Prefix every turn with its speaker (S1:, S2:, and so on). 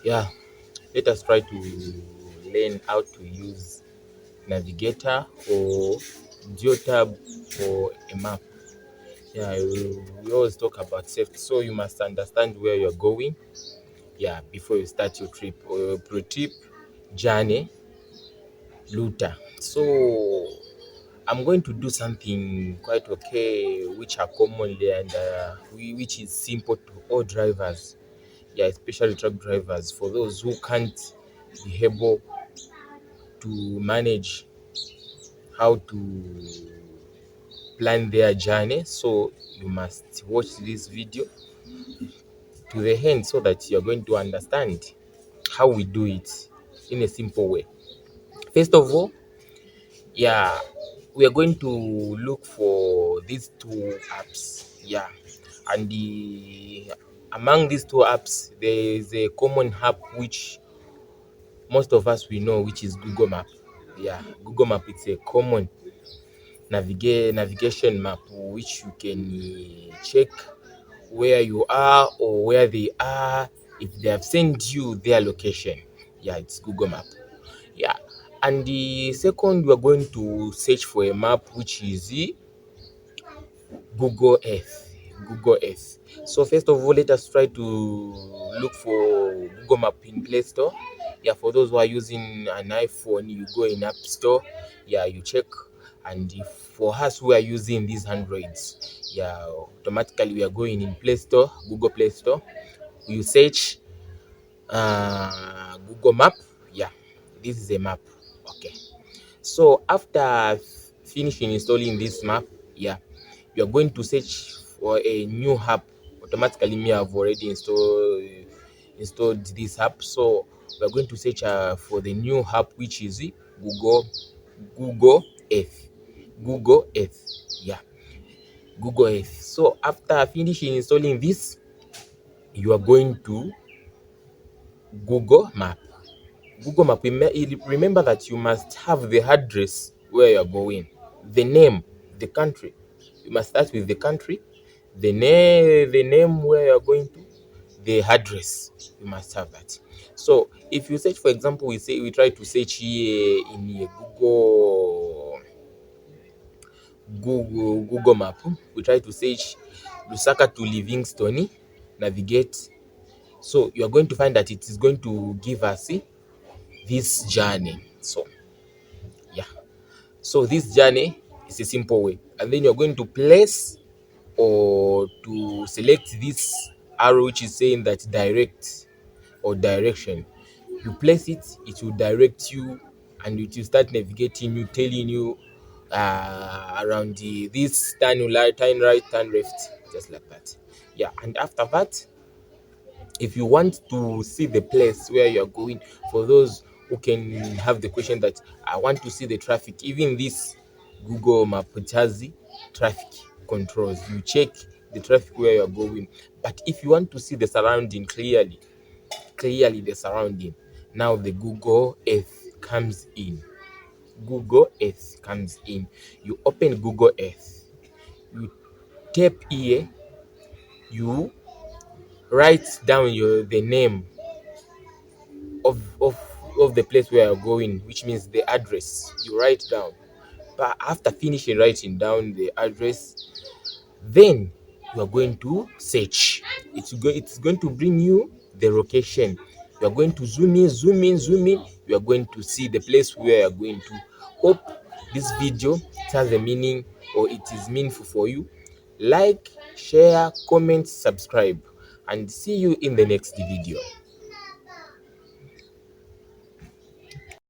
S1: Yeah, let us try to learn how to use navigator or geotab for a map. Yeah, we always talk about safety, so you must understand where you're going. Yeah, before you start your trip or pro-trip journey, Luther. So I'm going to do something quite okay, which are commonly and which is simple to all drivers. Yeah, especially truck drivers. For those who can't be able to manage how to plan their journey, so you must watch this video to the end so that you're going to understand how we do it in a simple way. First of all, yeah, we are going to look for these two apps. Yeah, and among these two apps there is a common app which most of us we know, which is Google Map. Yeah, Google Map, it's a common navigation map which you can check where you are or where they are, if they have sent you their location. Yeah, it's Google Map. Yeah, and the second, we are going to search for a map which is the Google Earth. Google Earth. So first of all, let us try to look for Google Map in Play Store. Yeah, for those who are using an iPhone, you go in App Store. Yeah, you check. And if for us who are using these Androids, yeah, automatically we are going in Play Store, Google Play Store. You search Google Map. Yeah, this is a map. Okay. So after finishing installing this map, yeah, you're going to search for a new app. Automatically, me, I've already installed this app, so we're going to search for the new app, which is the Google Earth. Google Earth. Yeah, Google Earth. So after finishing installing this, you are going to Google Map. Google Map. Remember that you must have the address where you're going, the name, the country. You must start with the country, the name where you're going to, the address. You must have that. So if you search, for example, we try to search here in Google Map. We try to search Lusaka to Livingstone, navigate. So you are going to find that it is going to give us this journey. So yeah, so this journey is a simple way, and then you're going to place or to select this arrow which is saying that direct or direction. You place it, it will direct you, and it will start navigating you, telling you around this turn right, turn left, just like that. Yeah, and after that, if you want to see the place where you're going, for those who can have the question that I want to see the traffic, even this Google Map has the traffic controls. You check the traffic where you're going. But if you want to see the surrounding clearly the surrounding, now the Google Earth comes in. Google Earth comes in. You open Google Earth, you tap here, you write down the name of of of the place where you're going, which means the address. You write down. But after finishing writing down the address, then you are going to search. It's going to bring you the location. You are going to zoom in, zoom in, zoom in. You are going to see the place where you are going to. Hope this video has a meaning or it is meaningful for you. Like, share, comment, subscribe, and see you in the next video.